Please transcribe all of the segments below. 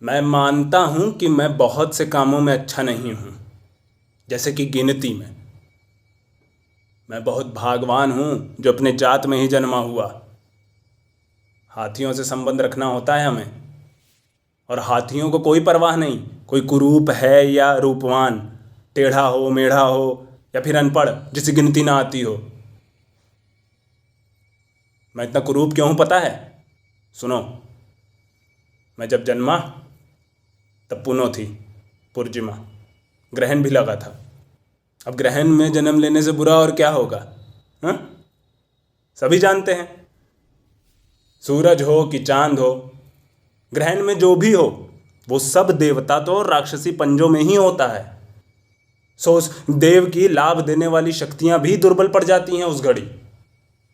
मैं मानता हूं कि मैं बहुत से कामों में अच्छा नहीं हूं, जैसे कि गिनती में। मैं बहुत भाग्यवान हूं जो अपने जात में ही जन्मा हुआ। हाथियों से संबंध रखना होता है हमें, और हाथियों को कोई परवाह नहीं, कोई कुरूप है या रूपवान, टेढ़ा हो मेढ़ा हो या फिर अनपढ़ जिसे गिनती ना आती हो। मैं इतना कुरूप क्यों हूं पता है? सुनो, मैं जब जन्मा तब पुनो थी, पूर्णिमा, ग्रहण भी लगा था। अब ग्रहण में जन्म लेने से बुरा और क्या होगा? हाँ, सभी जानते हैं। सूरज हो कि चांद हो, ग्रहण में जो भी हो, वो सब देवता तो राक्षसी पंजों में ही होता है। सो उस देव की लाभ देने वाली शक्तियां भी दुर्बल पड़ जाती हैं उस घड़ी,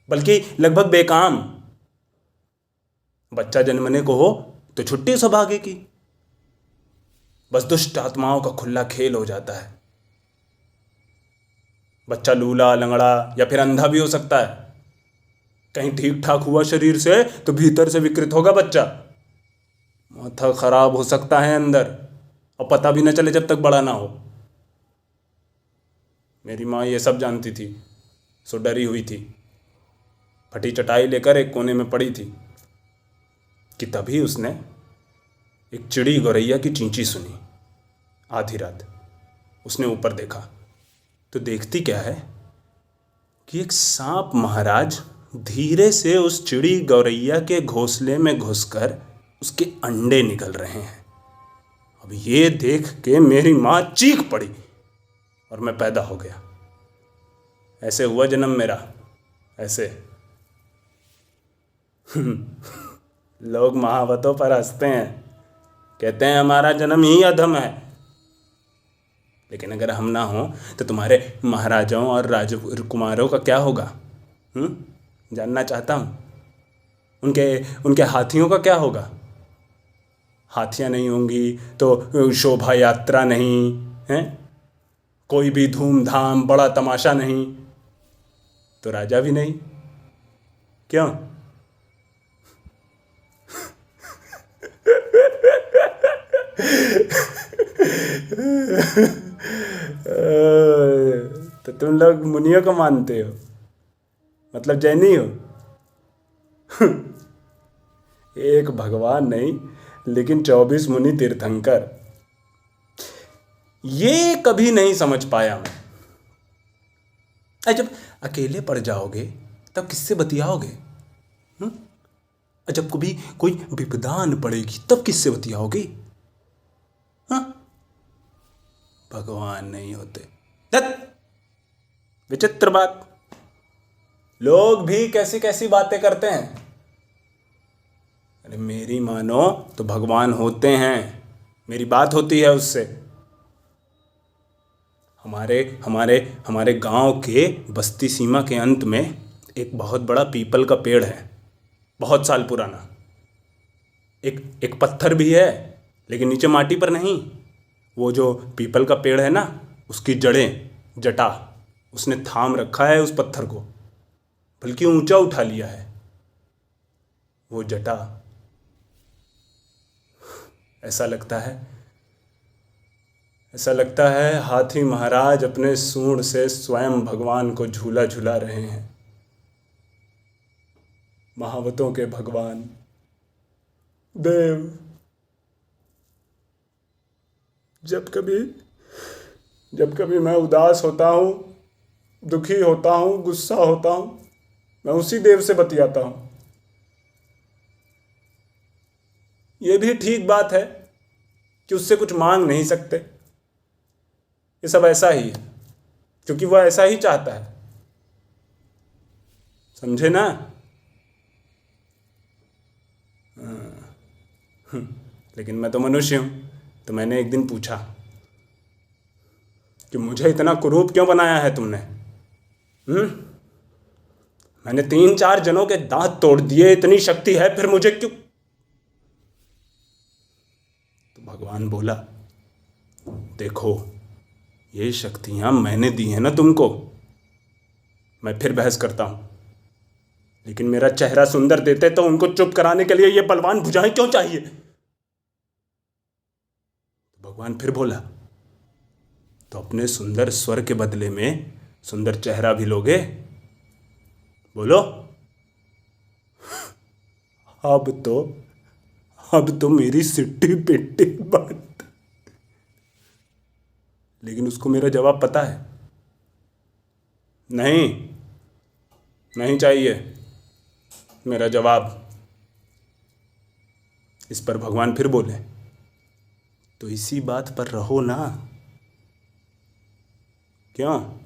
बल्कि लगभग बेकाम। बच्चा जन्मने को हो तो छुट्टी सौभाग्य की, बस दुष्ट आत्माओं का खुला खेल हो जाता है। बच्चा लूला लंगड़ा या फिर अंधा भी हो सकता है। कहीं ठीक ठाक हुआ शरीर से तो भीतर से विकृत होगा बच्चा। माथा खराब हो सकता है अंदर, और पता भी न चले जब तक बड़ा ना हो। मेरी माँ ये सब जानती थी, सो डरी हुई थी। फटी चटाई लेकर एक कोने में पड़ी थी कि तभी उसने एक चिड़ी गौरैया की चींची सुनी। आधी रात उसने ऊपर देखा तो देखती क्या है कि एक सांप महाराज धीरे से उस चिड़ी गौरैया के घोंसले में घुसकर उसके अंडे निकल रहे हैं। अब ये देख के मेरी माँ चीख पड़ी और मैं पैदा हो गया। ऐसे हुआ जन्म मेरा, ऐसे। लोग महावतों पर हंसते हैं, कहते हैं हमारा जन्म ही अधम है। लेकिन अगर हम ना हो तो तुम्हारे महाराजाओं और राजकुमारों का क्या होगा? जानना चाहता हूँ। उनके उनके हाथियों का क्या होगा? हाथियाँ नहीं होंगी तो शोभा यात्रा नहीं है, कोई भी धूमधाम बड़ा तमाशा नहीं, तो राजा भी नहीं। क्यों? तो तुम लोग मुनियों को मानते हो, मतलब जैनी हो। एक भगवान नहीं, लेकिन 24 मुनि तीर्थंकर। ये कभी नहीं समझ पाया मैं। जब अकेले पड़ जाओगे तब किससे बतियाओगे? जब कभी कोई विपदा आन पड़ेगी तब किससे बतियाओगे? हाँ, भगवान नहीं होते। विचित्र बात, लोग भी कैसी कैसी बातें करते हैं। अरे मेरी मानो तो भगवान होते हैं, मेरी बात होती है उससे। हमारे हमारे हमारे गांव के बस्ती सीमा के अंत में एक बहुत बड़ा पीपल का पेड़ है, बहुत साल पुराना। एक पत्थर भी है, लेकिन नीचे माटी पर नहीं। वो जो पीपल का पेड़ है ना, उसकी जड़ें, जटा, उसने थाम रखा है उस पत्थर को, बल्कि ऊंचा उठा लिया है वो जटा। ऐसा लगता है हाथी महाराज अपने सूंड से स्वयं भगवान को झूला झूला रहे हैं। महावतों के भगवान देव। जब कभी मैं उदास होता हूँ, दुखी होता हूँ, गुस्सा होता हूँ, मैं उसी देव से बतियाता हूँ। ये भी ठीक बात है कि उससे कुछ मांग नहीं सकते। ये सब ऐसा ही है क्योंकि वह ऐसा ही चाहता है, समझे ना? लेकिन मैं तो मनुष्य हूं, तो मैंने एक दिन पूछा कि मुझे इतना कुरूप क्यों बनाया है तुमने? मैंने 3-4 जनों के दांत तोड़ दिए, इतनी शक्ति है, फिर मुझे क्यों? तो भगवान बोला, देखो ये शक्तियां मैंने दी हैं ना तुमको। मैं फिर बहस करता हूं, लेकिन मेरा चेहरा सुंदर देते तो उनको चुप कराने के लिए ये बलवान भुजाएं क्यों चाहिए? भगवान फिर बोला, तो अपने सुंदर स्वर के बदले में सुंदर चेहरा भी लोगे? बोलो। अब तो मेरी सिट्टी पिट्टी बात। लेकिन उसको मेरा जवाब पता है। नहीं, नहीं चाहिए मेरा जवाब। इस पर भगवान फिर बोले, तो इसी बात पर रहो ना। क्यों?